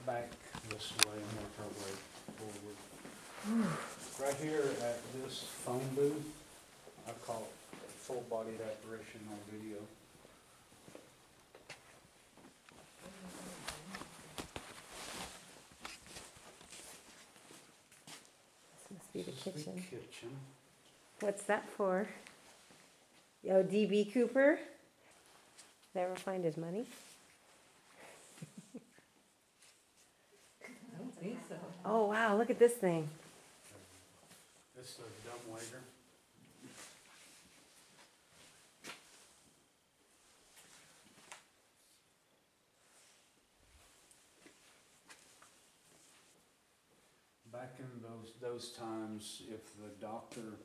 back this way and work our way forward. Right here at this phone booth, I caught a full-bodied apparition on video. This must be the This is kitchen. the kitchen. What's that for? Oh, DB Cooper? Did I ever find his money? I don't think so. Oh, wow, look at this thing. This is a dumbwaiter. Back in those times, if the doctor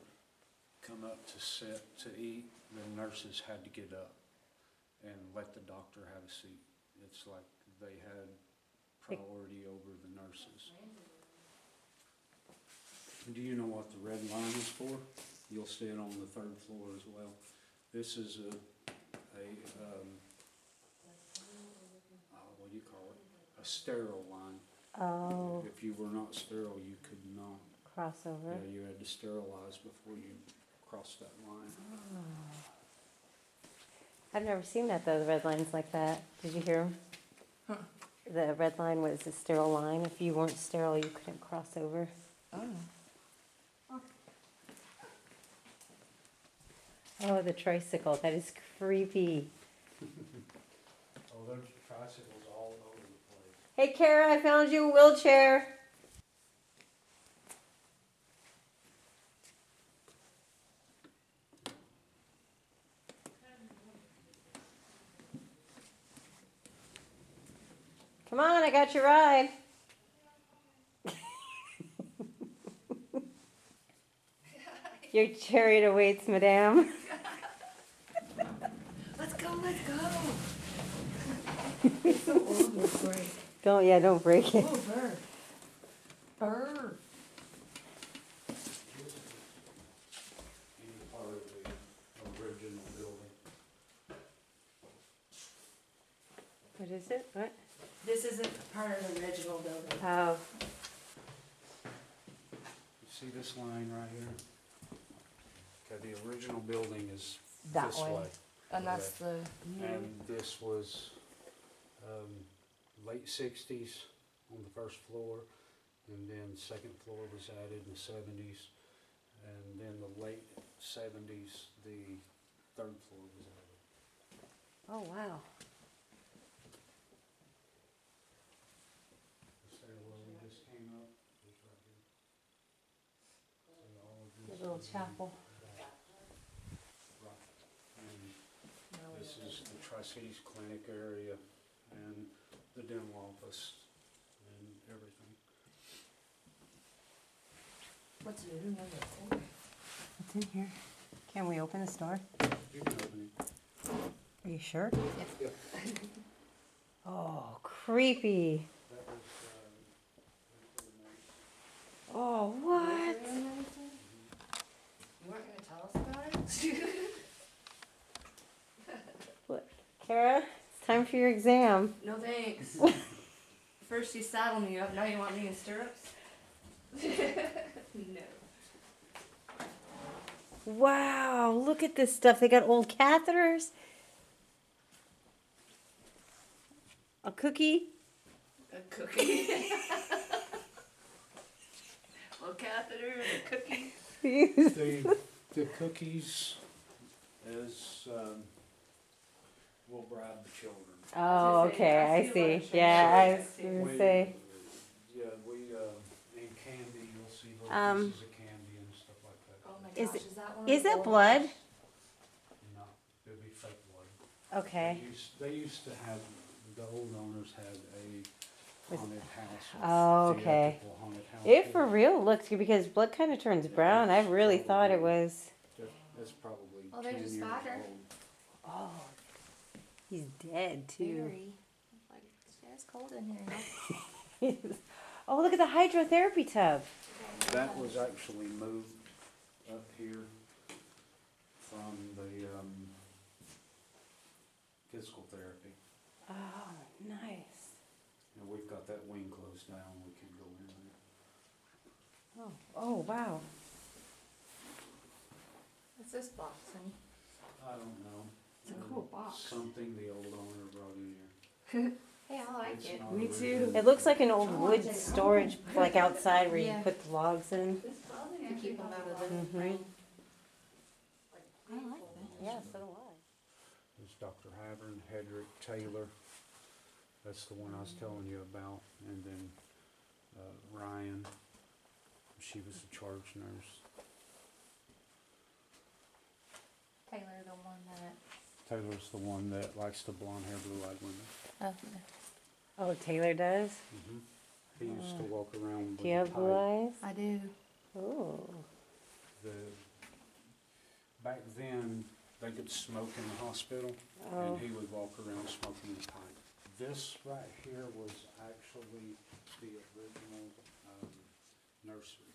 come up to sit to eat, the nurses had to get up and let the doctor have a seat. It's like they had priority over the nurses. Do you know what the red line is for? You'll see it on the third floor as well. This is what do you call it? A sterile line. Oh, If you were not sterile, you could not. crossover. Yeah, you had to sterilize before you crossed that line. I've never seen that though, the red lines like that. Did you hear 'em? Huh. The red line was a sterile line. If you weren't sterile, you couldn't cross over. Oh. Oh, the tricycle. That is creepy. Oh, there's tricycles all over the place. Hey, Kara, I found you a wheelchair. Come on, I got your ride. Your chariot awaits, madame. Let's go, let's go. It's so old, you'll break. Don't break it. Oh, bird. Bird. Any part of the original building. What is it? What? This isn't part of the original building. Oh, You see this line right here? Okay, the original building is that this way. way. And that's the new. And this was late 60s on the first floor, and then second floor was added in the 70s, and then the late 70s, the third floor was added. Oh, wow. The stairwell we just came up is right here. And all of The this little is in chapel. the back. Right. And this is the Tri-Cities Clinic area and the dental office and everything. What's new number? What's in here? Can we open this door? You can open it. Are you sure? Yeah. Oh, creepy. That was, Oh, what? You weren't gonna tell us about it? Look, Kara, it's time for your exam. No thanks. First you saddle me up, now you want me in stirrups? No. Wow, look at this stuff. They got old catheters. A cookie. A cookie. Little catheter and a cookie. the cookies is, will bribe the children. Oh, okay, I see. Yeah, I was gonna say. Yeah, in candy, you'll see little Um, pieces of candy and stuff like that. Oh my Is gosh, it- is that one? Is of the that old blood? ones? No, it'd be fake blood. Okay. They used to have, the old owners had a haunted house. Oh, okay. theatrical haunted house. It for real looks good because blood kind of turns brown. I really thought it was. That's probably Oh, 10 there's a years spider. old. Oh, he's dead too. Very. Like, it's cold in here. Oh, look at the hydrotherapy tub. That was actually moved up here from the physical therapy. Oh, nice. And we've got that wing closed down, we can go in there. Oh, wow. What's this box, honey? I don't know. It's a cool box. Something the old owner brought in here. Hey, I like It's it. not Me original. too. It looks like an old I wood want it. storage, like outside where you Yeah. put the logs in. To keep them out of the Mhm. rain. I like that. Yeah, so do I. There's Dr. Havern, Hedrick, Taylor. That's the one I was telling you about. And then Ryan, she was a charge nurse. Taylor, the one that. Taylor's the one that likes the blonde hair, blue-eyed women. Oh, Oh, Taylor does? He used to walk around with Do you a have blue pipe. eyes? I do. Oh. Back then, they could smoke in the hospital, Oh. and he would walk around smoking the pipe. This right here was actually the original nursery.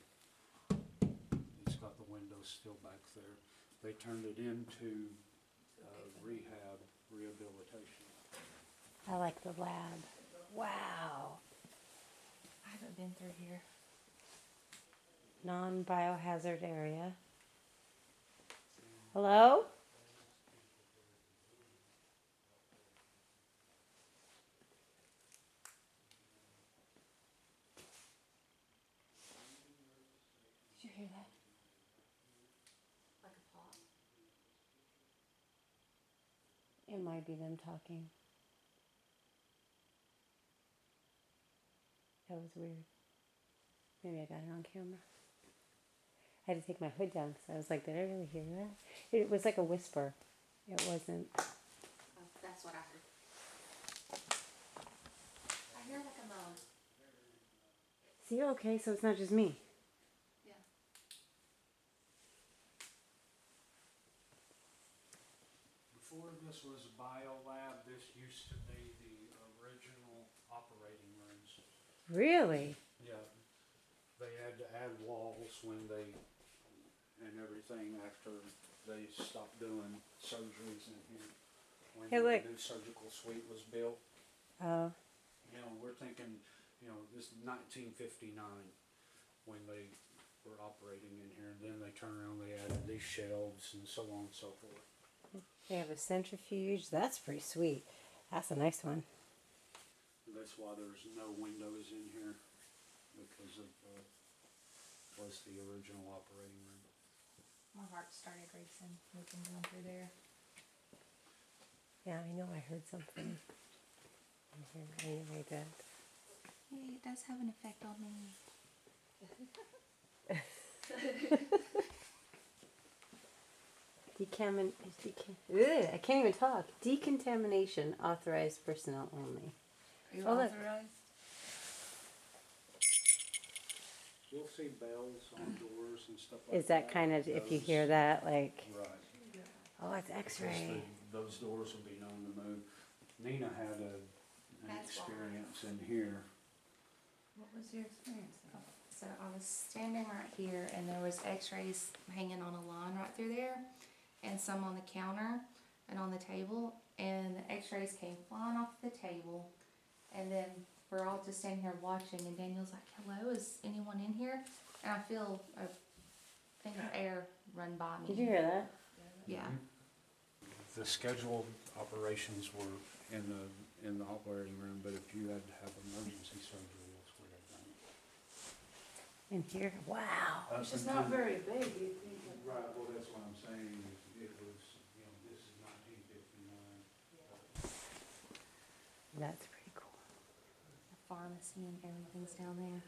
It's got the windows still back there. They turned it into rehabilitation. I like the lab. Wow. I haven't been through here. Non-biohazard area. Hello? Did you hear that? Like a pop. It might be them talking. That was weird. Maybe I got it on camera. I had to take my hood down because I was like, did I really hear that? It was like a whisper. It wasn't. Oh, that's what I heard. I hear like a moan. See, okay, so it's not just me. Yeah. Before this was a bio lab, this used to be the original operating rooms. Really? Yeah, they had to add walls when they, and everything after they stopped doing surgeries in here. When Hey, look. the new surgical suite was built, Oh. you know, we're thinking, you know, this is 1959 when they were operating in here. And then they turned around, they added these shelves and so on and so forth. They have a centrifuge. That's pretty sweet. That's a nice one. That's why there's no windows in here, because of, was the original operating room. My heart started racing looking down through there. Yeah, I know I heard something. I did. Yeah, it does have an effect on me. I can't even talk. Decontamination authorized personnel only. Are you Oh, look. authorized? You'll see bells on doors and stuff like that. Is that kind of, if you hear that, like, Right. oh, it's X-ray. Those doors will be known to move. Nina had an That's why. experience in here. What was your experience? So I was standing right here and there was x-rays hanging on a line right through there and some on the counter and on the table, and the x-rays came flying off the table, and then we're all just standing here watching, and Daniel's like, hello, is anyone in here? And I feel a thing of air run by me. Did you hear that? Yeah. The scheduled operations were in the operating room, but if you had to have emergency surgery, that's where they done it. In here? Wow. Up Which is until- not very big, you think. Right, well, that's what I'm saying, it was, you know, this is 1959. That's pretty cool. The pharmacy and everything's down there.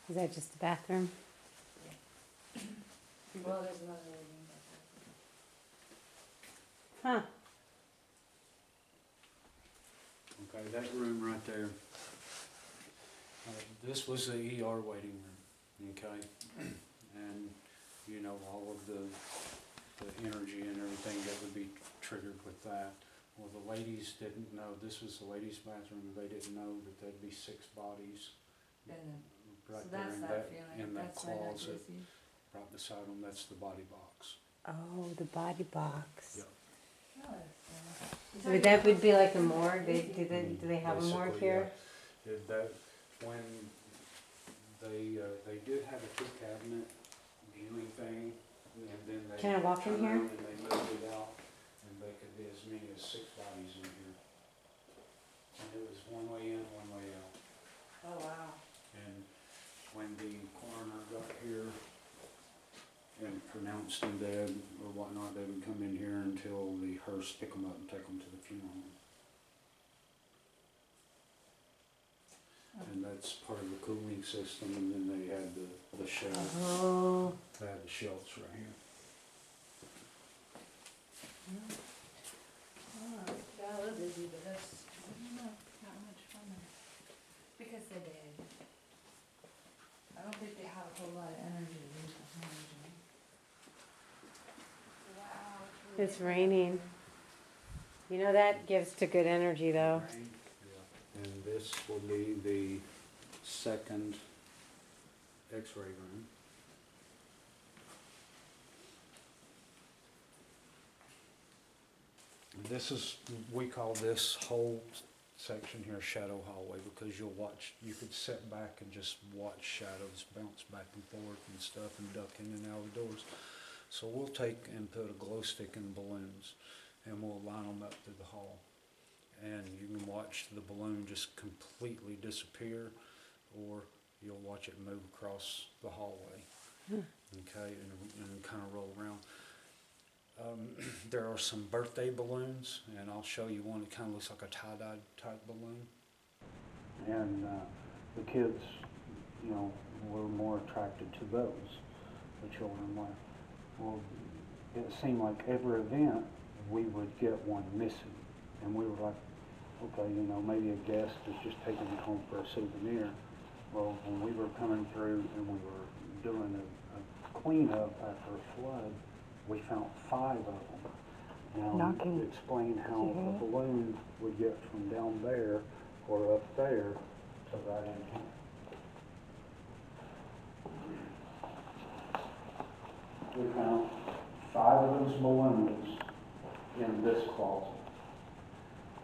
Is that just the bathroom? Well, there's another room Huh. Okay, that room right there, this was the ER waiting room, okay? And, you know, all of the energy and everything that would be triggered with that. Well, the ladies didn't know, this was the ladies' bathroom, they didn't know that there'd be 6 bodies right So there that's in that that, feeling. in that That's why that closet, gives you. right beside them, that's the body box. Oh, the body box. Yep. Would that would be like a morgue? Do they have a morgue Basically, here? yeah. That, when they did have a two cabinet viewing thing, and then they. Can I walk in turned here? around And they moved it out, and they could be as many as 6 bodies in here. And it was one way in, one way out. Oh, wow. And when the coroner got here and pronounced him dead or whatnot, they would come in here until the hearse pick them up and take them to the funeral home. And that's part of the cooling system, and then they had the shelves. Oh. They had the shelves right here. Oh, yeah, a little busy, but that's not much fun. Because they're dead. I don't think they have a whole lot of energy to leave behind. Wow. It's raining. You know that gives to good energy though. Rain. Yeah. And this will be the second X-ray room. This is, we call this whole section here shadow hallway, because you could sit back and just watch shadows bounce back and forth and stuff and duck in and out of the doors. So we'll take and put a glow stick in balloons, and we'll line them up through the hall. And you can watch the balloon just completely disappear, or you'll watch it move across the hallway, okay, and kind of roll around. There are some birthday balloons, and I'll show you one that kind of looks like a tie-dye type balloon. And the kids, were more attracted to those. The children were. Well, it seemed like every event we would get one missing, and we were like, okay, maybe a guest is just taking it home for a souvenir. Well, when we were coming through and we were doing a cleanup after a flood, we found 5 of them. Now, Knocking. to explain how a balloon would get from down there or up there to right in here. We found 5 of those balloons in this closet.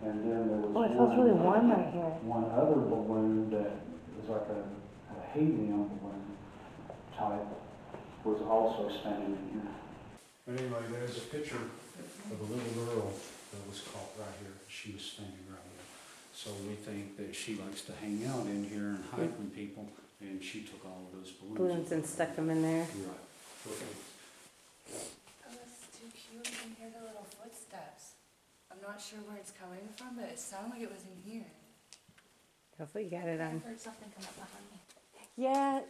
And then there was Oh, it feels really warm right here. one other balloon that was like a helium balloon type was also standing in here. But anyway, there's a picture of a little girl that was caught right here. She was standing right here. So we think that she likes to hang out in here and hide from people, and she took all of those balloons. And stuck them in there. Right. Okay. Oh, that's too cute. You can hear the little footsteps. I'm not sure where it's coming from, but it sounded like it was in here. Hopefully you got it I on. heard something come up behind me. Yeah.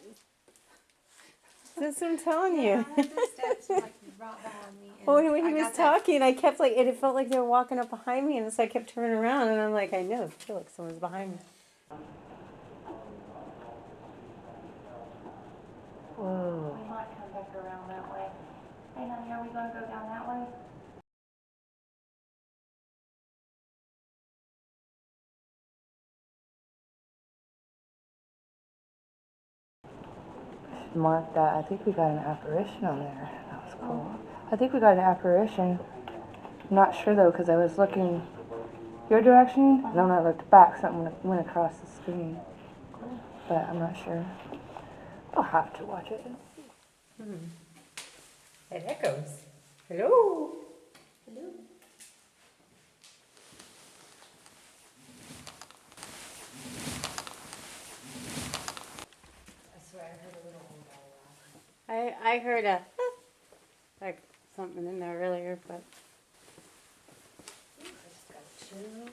That's what I'm telling you. I heard the steps like right behind me. And Well, when I he was got that- talking, I kept it felt like they were walking up behind me, and so I kept turning around, and I'm like, I know, I feel like someone's behind me. Whoa. We might come back around that way. Hey, honey, are we gonna go down that way? Mark that. I think we got an apparition on there. That was cool. I think we got an apparition. I'm not sure though, because I was looking your direction, and then when I looked back, something went across the screen. But I'm not sure. I'll have to watch it. It echoes. Hello. Hello. I swear I heard a little old guy laugh. I heard like something in there earlier, but I just gotta chill.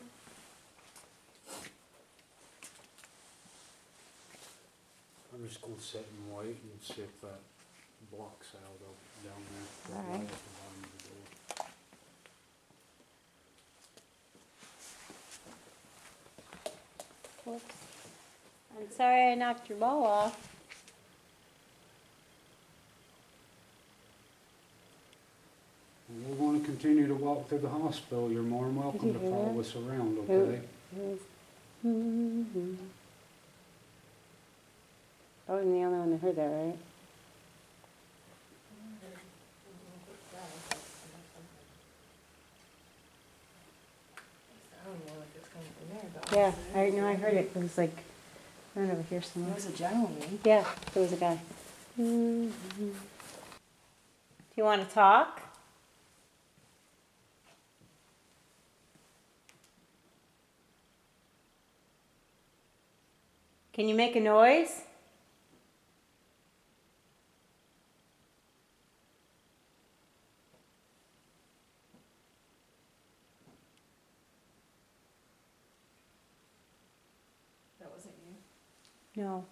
I'm just gonna sit and wait and see if that blocks out down there. All That right. light at the bottom of the door. whoops. I'm sorry I knocked your ball off. And we're gonna continue to walk through the hospital. You're more than welcome you to hear follow that? us around, Who- okay? who's- Mhm. I wasn't the only one that heard that, right? I don't know if it's coming from there, but Yeah, I know. I heard it. It was like right over here it somewhere. was a gentleman. Yeah, there was a guy. Do you want to talk? Can you make a noise? That wasn't you. No.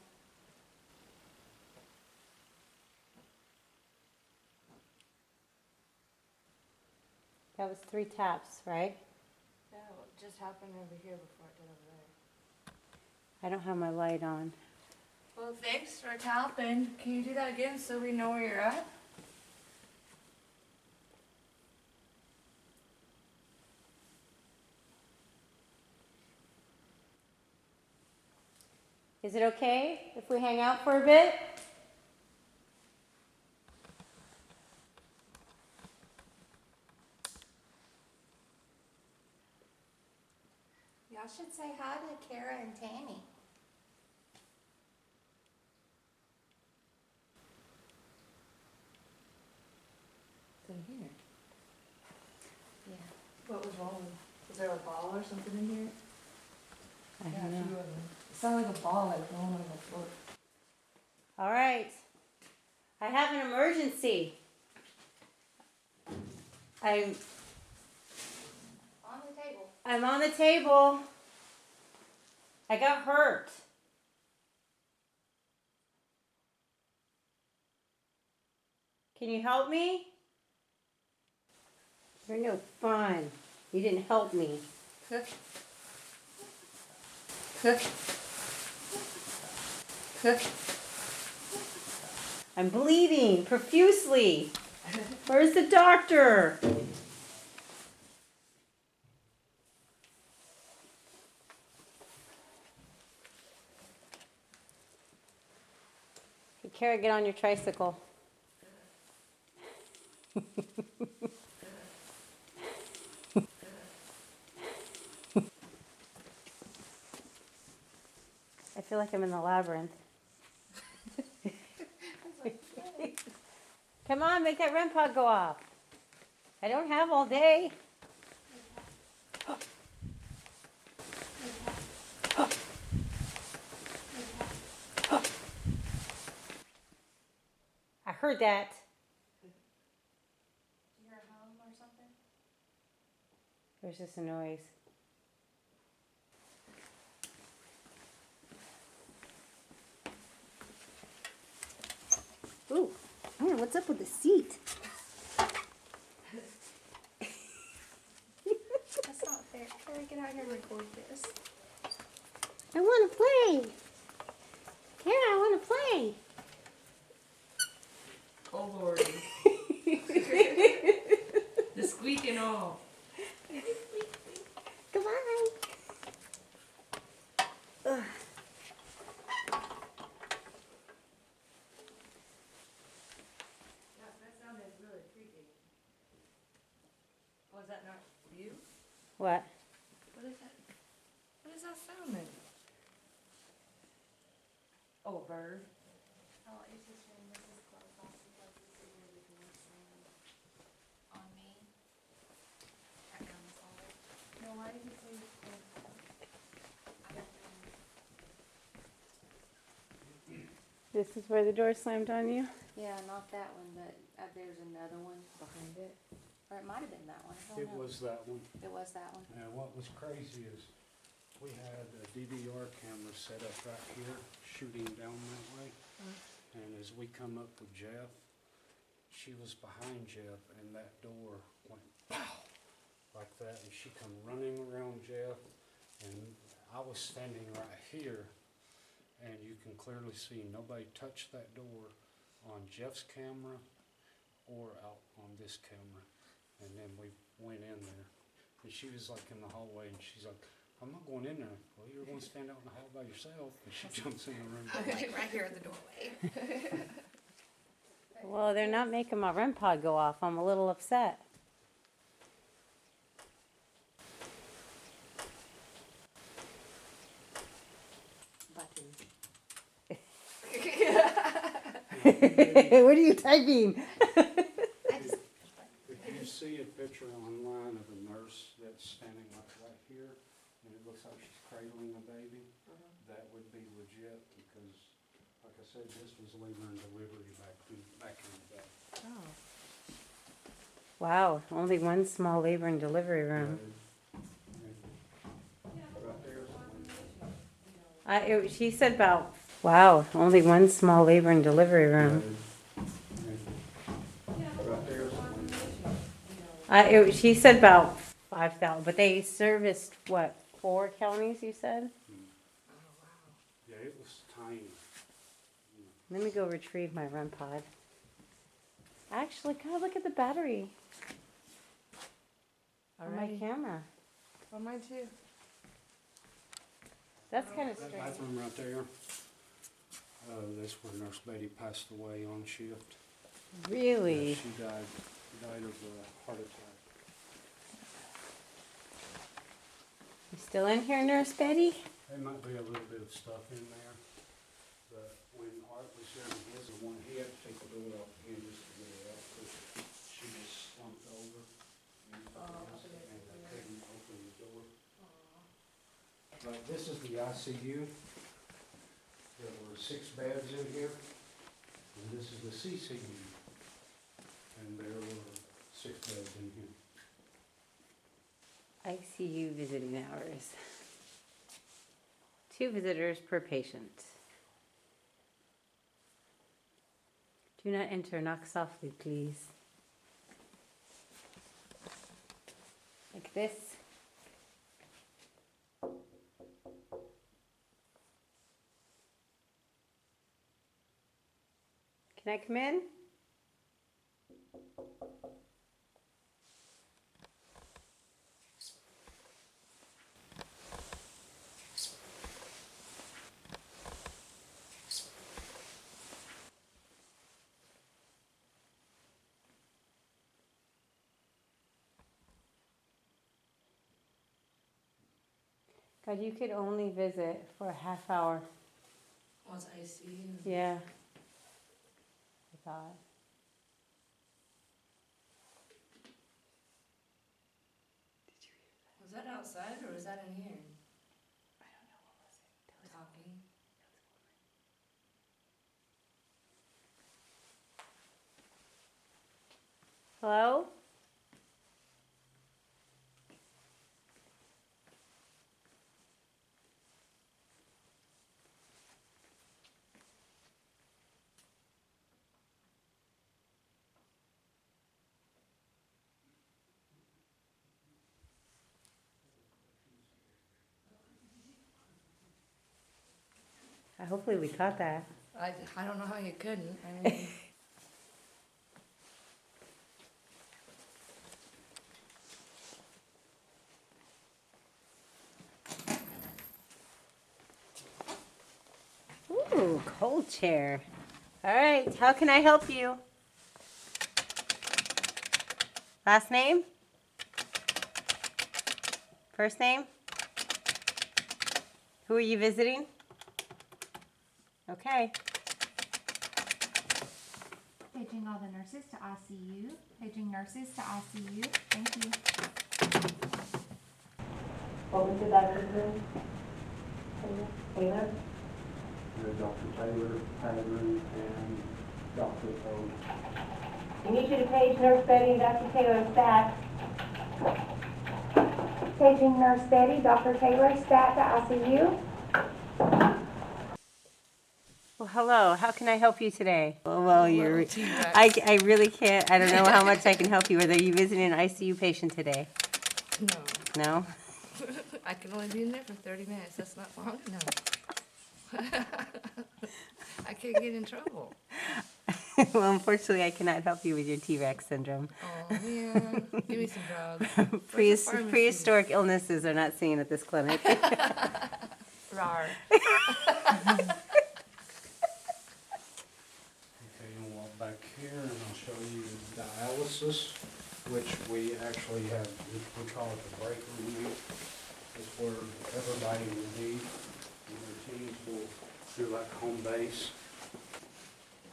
That was 3 taps, right? Yeah, what just happened over here before it did over there. I don't have my light on. Well, thanks for tapping. Can you do that again so we know where you're at? Is it okay if we hang out for a bit? Y'all should say hi to Kara and Tammy. It's in here. Yeah. What was wrong? Was there a ball or something in here? I don't know. 2 of them. It sounded like a ball like rolling on the floor. All right. I have an emergency. I'm On the table. I'm on the table. I got hurt. Can you help me? You're no fun. You didn't help me. I'm bleeding profusely. Where's the doctor? Hey, Kara, get on your tricycle. I feel like I'm in the labyrinth. Come on, make that REM pod go off. I don't have all day. I heard that. You hear a hum or something? It was just a noise. Ooh, man, what's up with the seat? That's not fair. Kara, get out here and record this. I want to play. Kara, I want to play. Oh Lordy. The squeaking off. Goodbye. Ugh. That sounded really creepy. Was that not you? What? What is that? What is that sounding? Oh, a bird. Oh, it's just room. This is closed off because this is where the door slammed on me. Right down the hallway. No, why did you say it's closed off? I don't know. This is where the door slammed on you? Yeah, not that one, but there's another one behind it. Or it might have been that one. I don't It know. was that one. It was that one. And what was crazy is we had a DVR camera set up right here, shooting down that way. And as we come up with Jeff, she was behind Jeff and that door went pow, like that. And she come running around Jeff and I was standing right here and you can clearly see nobody touched that door on Jeff's camera or out on this camera. And then we went in there and she was like in the hallway and she's like, I'm not going in there. Well, you're going to stand out in the hall by yourself. And she jumps in the room. I'm like right here at the doorway. Well, they're not making my REM pod go off. I'm a little upset. What are you typing? I just, If you see a picture online of a nurse that's standing like right here, and it looks like she's cradling a baby, that would be legit, because, like I said, this was labor and delivery back in the day. Wow, only one small labor and delivery room. Right there's the window. She said about, wow, only one small labor and delivery room. Right there's the window. She said about 5,000, but they serviced, what, 4 counties, you said? Yeah, it was tiny. Let me go retrieve my REM pod. Actually, God, look at the battery on my camera. On mine too. That's kind of That strange. bathroom right there, that's where Nurse Betty passed away on shift. Yeah, Really? she died of a heart attack. You still in here, Nurse Betty? There might be a little bit of stuff in there, but when Art was here, he had to take the door off again just to get it out, because she just slumped over. And they couldn't open the door. But this is the ICU. There were 6 beds in here, and this is the CCU. And there were 6 beds in here. ICU visiting hours. 2 visitors per patient. Do not enter, knock softly, please. Like this. Can I come in? God, you could only visit for a half hour. Was ICU? Yeah. I thought. Was that outside or was that in here? I don't know. What was it? Talking. Hello? Hopefully we caught that. I don't know how you couldn't. I mean, Ooh, cold chair. All right, how can I help you? Last name? First name? Who are you visiting? Okay. paging all the nurses to ICU. Paging nurses to ICU. Thank you. What was the doctor's name? Taylor? Dr. Taylor, Padron, and Dr. O. I need you to page Nurse Betty and Dr. Taylor stat. Paging Nurse Betty, Dr. Taylor, stat to ICU. Well, hello. How can I help you today? Well, you're. T-Rex. I really can't. I don't know how much I can help you with. Are you visiting an ICU patient today? No. No? I can only be in there for 30 minutes. That's not long enough. I can't get in trouble. Well, unfortunately, I cannot help you with your T-Rex syndrome. Oh man, give me some drugs. Where's the pharmacy? Prehistoric illnesses are not seen at this clinic. Rar. Okay, you'll walk back here and I'll show you dialysis, which we actually have, we call it the break room. It's where everybody will meet and their teams will do like home base.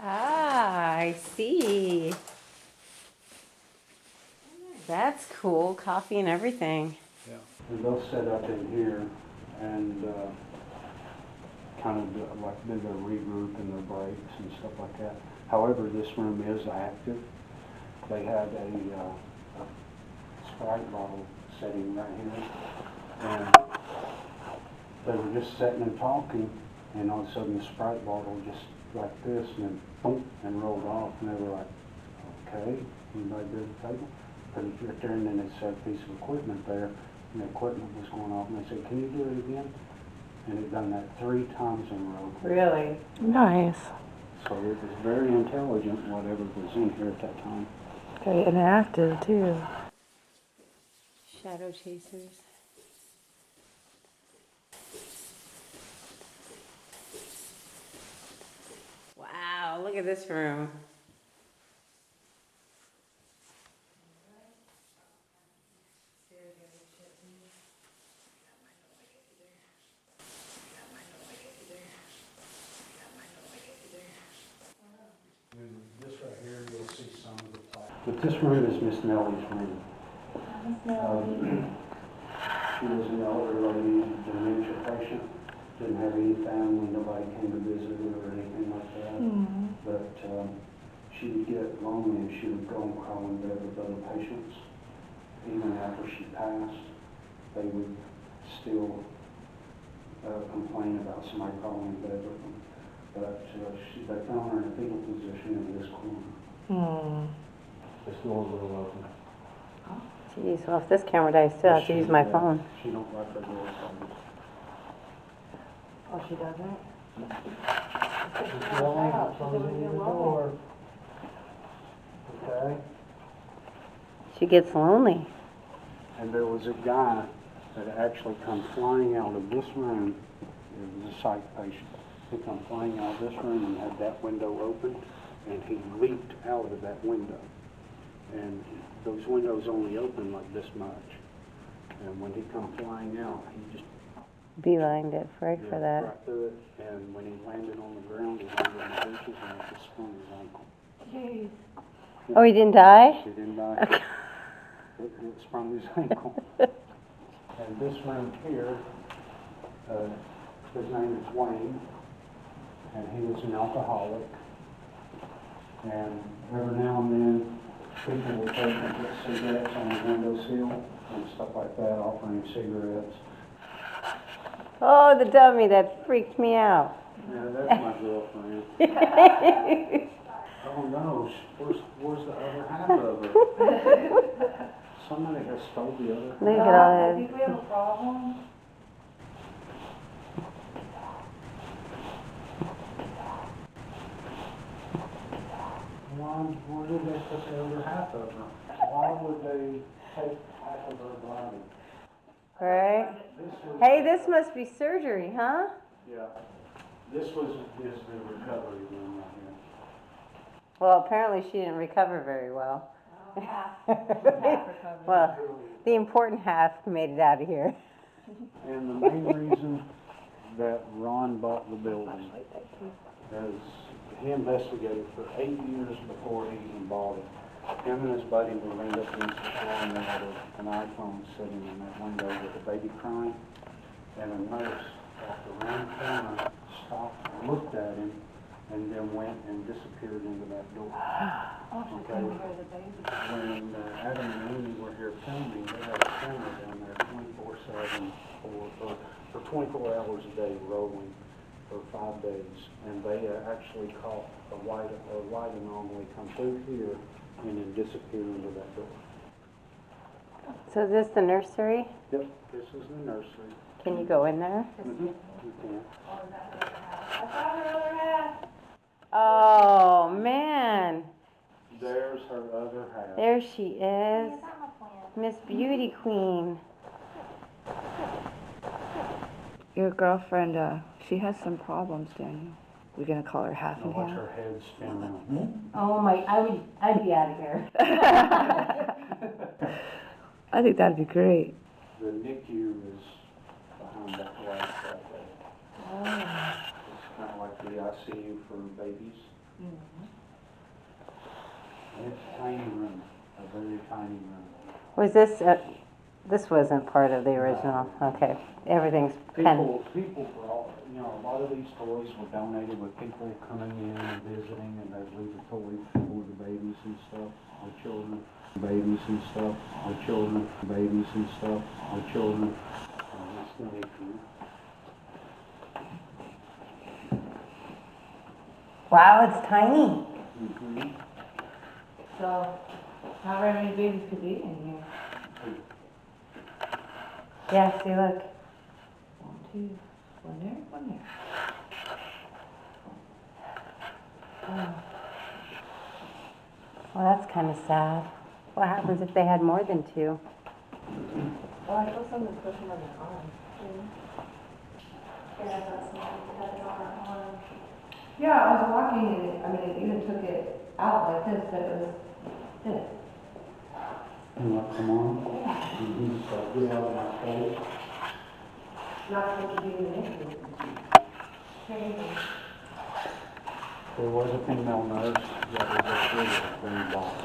Ah, I see. That's cool. Coffee and everything. Yeah. And they'll set up in here and kind of do their regroup and their breaks and stuff like that. However, this room is active. They had a Sprite bottle sitting right here. And they were just sitting and talking, and all of a sudden the Sprite bottle just like this, and then boom, and rolled off, and they were like, okay, anybody there at the table? But it's right there, and then they set a piece of equipment there, and the equipment was going off, and they said, can you do it again? And it done that 3 times in a row. Really? Nice. So it was very intelligent, whatever was in here at that time. Very inactive too. Shadow chasers. Wow, look at this room. And this right here, you'll see some of the plaque. But this room is Miss Nellie's room. She was an elder lady, dementia patient, didn't have any family, nobody came to visit her or anything like that. But she would get lonely and she would go and crawl in bed with other patients. Even after she passed, they would still complain about somebody crawling in bed with them. But they found her in a fetal position in this corner. This door will open. Jeez, well, if this camera dies, still have to use my phone. She don't like her doors open. Oh, she doesn't? Closing the door. Okay? She gets lonely. And there was a guy that actually come flying out of this room. It was a psych patient. He come flying out of this room and had that window open, and he leaped out of that window. And those windows only open like this much. And when he come flying out, he just Beelined it right for that. right through it. And when he landed on the ground, he landed on the benches and it just sprung his ankle. Jeez. Oh, he didn't die? He didn't die. It sprung his ankle. And this room here, his name is Wayne, and he was an alcoholic. And every now and then, people would take and put cigarettes on the windowsill and stuff like that, offering cigarettes. Oh, the dummy, that freaked me out. Yeah, that's my girlfriend. Oh no, where's the other half of her? Somebody has stole the other half. Look at all I think we have a problem. Why did they put the other half of her? Why would they take half of her body? Right? This was, Hey, this must be surgery, huh? yeah, this is the recovery room right here. Well, apparently she didn't recover very well. Well, the important half made it out of here. And the main reason that Ron bought the building is he investigated for 8 years before he even bought it. Him and his buddy were laid up against the floor and they had an iPhone sitting in that window with a baby crying. And a nurse walked around the corner, stopped, looked at him, and then went and disappeared into that door. Okay. When Adam and Amy were here filming, they had a camera down there 24/7 for 24 hours a day rolling for 5 days. And they actually caught a white anomaly come through here and then disappear into that door. So is this the nursery? Yep, this is the nursery. Can you go in there? Mm-hmm. You can. I saw her other half. Oh, man. There's her other half. There she is. Miss Beauty Queen. Your girlfriend, she has some problems, Daniel. We're gonna call her half Now and watch half. her head spin around. Oh my, I'd be out of here. I think that'd be great. The NICU is behind that glass right there. It's kind of like the ICU for babies. And it's a tiny room, a very tiny room. Was this wasn't part of the original? Okay, everything's People brought, a lot of these toys were donated with people coming in and visiting, and they'd leave the toys for the babies and stuff, or children, babies and stuff, or children, babies and stuff, or children. That's the NICU. Wow, it's tiny. Mm-hmm. So, how many babies could be in here? Yeah, see, look. 1, 2, one there, one there. Well, that's kind of sad. What happens if they had more than 2? Oh, I saw someone pushing on their arm. Yeah, I was walking and it even took it out like this, but it was this. You want to come on? Mm-hmm. So get out of my face. Not supposed to be in the NICU. There was a female nurse that was actually very boss.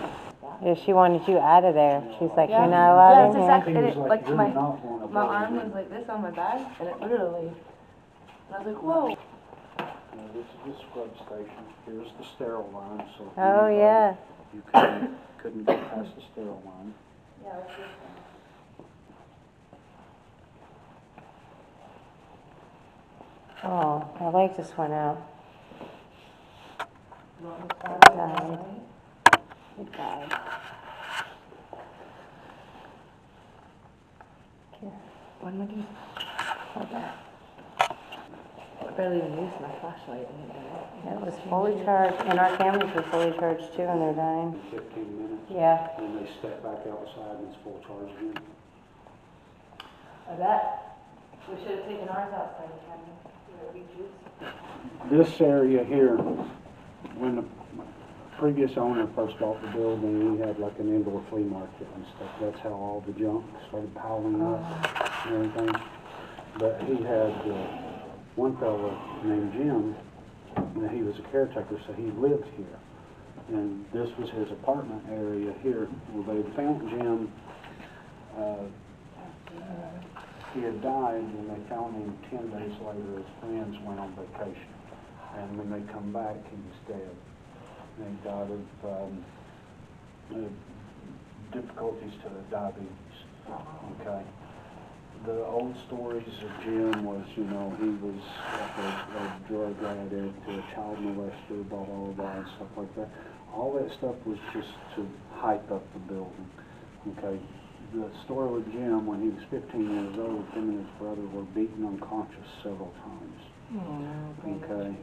Yeah, she wanted you out of there. She's like, Yeah. you're not allowed Yeah, in that's here. exactly He it. was Like you're my not one of arm those. was like this on my back, and it literally. And I was like, whoa. This is the scrub station. Here's the sterile line, so if Oh, anybody- yeah. you couldn't get past the sterile line. Yeah, it's just. Oh, my light just went out. It died. It died. Here, What am I doing? hold on. I barely even used my flashlight and it died. It was fully charged, and our cameras were fully charged too, and they're dying. In 15 minutes. Yeah. Then they step back outside and it's full charge again. I bet. We should have taken ours outside the camera. This area here, when the previous owner first bought the building, he had like an indoor flea market and stuff. That's how all the junk started piling up and everything. But he had one fellow named Jim, and he was a caretaker, so he lived here. And this was his apartment area here. Well, they found Jim. He had died, and they found him 10 days later. His friends went on vacation, and when they come back, he was dead. And he died of difficulties to the diabetes. Okay. The old stories of Jim was, he was like a drug addict, a child molester, blah, blah, blah, and stuff like that. All that stuff was just to hype up the building. Okay. The story with Jim, when he was 15 years old, him and his brother were beaten unconscious several times. Okay.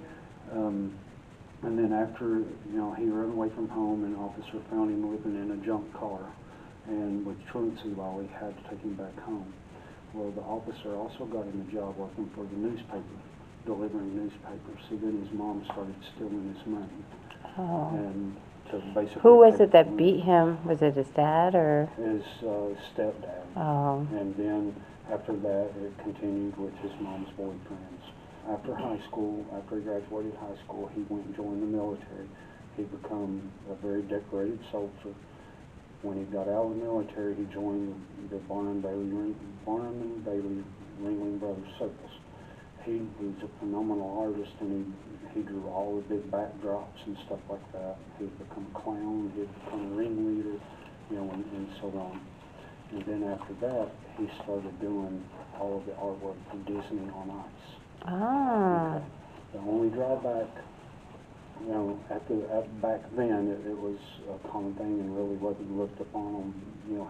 And then after, he ran away from home, and an officer found him living in a junk car. And with truancy law, he had to take him back home. Well, the officer also got him a job working for the newspaper, delivering newspapers. See, then his mom started stealing his money. Oh. And to basically... Who was it that beat him? Was it his dad or? His stepdad. Oh. And then after that, it continued with his mom's boyfriends. After high school, after he graduated high school, he went and joined the military. He became a very decorated soldier. When he got out of the military, he joined the Barnum and Bailey Ringling Brothers Circus. He was a phenomenal artist, and he drew all the big backdrops and stuff like that. He'd become a clown, he'd become a ringleader, and so on. And then after that, he started doing all of the artwork for Disney on ice. Ah. Okay. The only drawback, back then, it was a common thing and really wasn't looked upon on.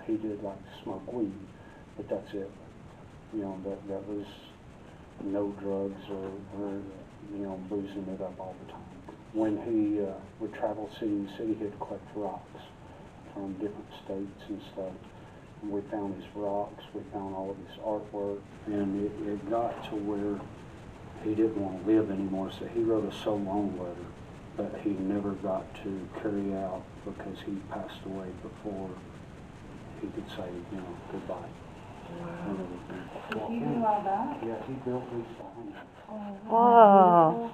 He did like to smoke weed, but that's it. That was no drugs or boozing it up all the time. when he would travel city to city, he'd collect rocks from different states and stuff. And we found his rocks, we found all of his artwork, and it got to where he didn't want to live anymore, so he wrote a so long letter, but he never got to carry out because he passed away before he could say, you know, goodbye. And everything. Did he do all that? Yeah, he built these behind him. Whoa.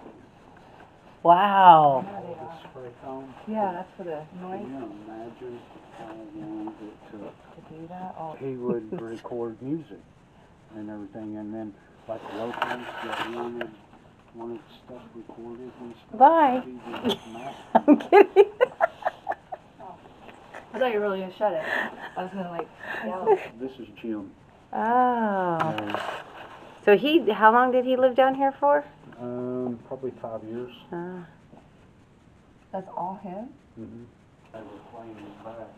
Wow. All the spray foam. Yeah, that's for the Can noise you imagine how long it took? to do that. Oh, He would record music and everything, and then like locals that wanted stuff recorded and stuff. Bye. He would just master I'm kidding. I thought you were really gonna shut it. I was gonna like yell. This is Jim. Oh. So how long did he live down here for? Probably 5 years. That's all him? Mm-hmm. They were playing it back.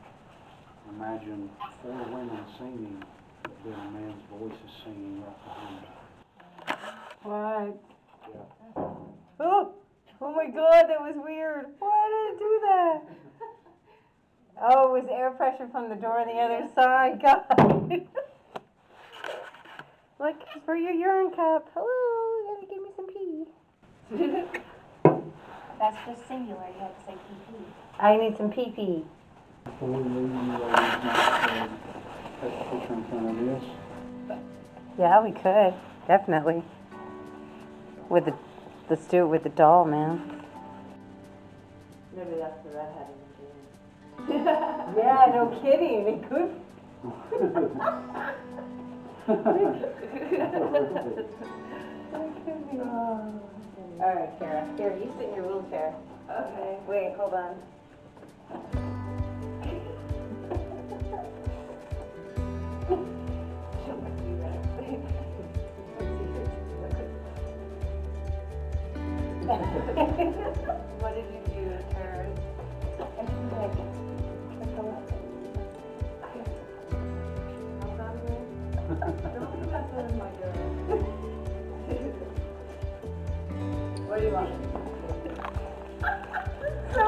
Imagine 4 women singing, but then a man's voice is singing right behind them. What? Yeah. Oh my God, that was weird. Why did it do that? Oh, it was air pressure from the door on the other side. God. Look, it's for your urine cup. Hello, you gotta give me some pee. That's just singular, you have to say PP. I need some pee pee. Before we leave, you ladies might take a picture in front of this. Yeah, we could. Definitely. Let's do it with the doll, man. Maybe that's the redhead in the dream. Yeah, no kidding. It could. All right, Kara. Here, you sit in your wheelchair. Okay. Wait, hold on. What did you do, Kara? And she's like, Don't mess with my girl. what do you want? So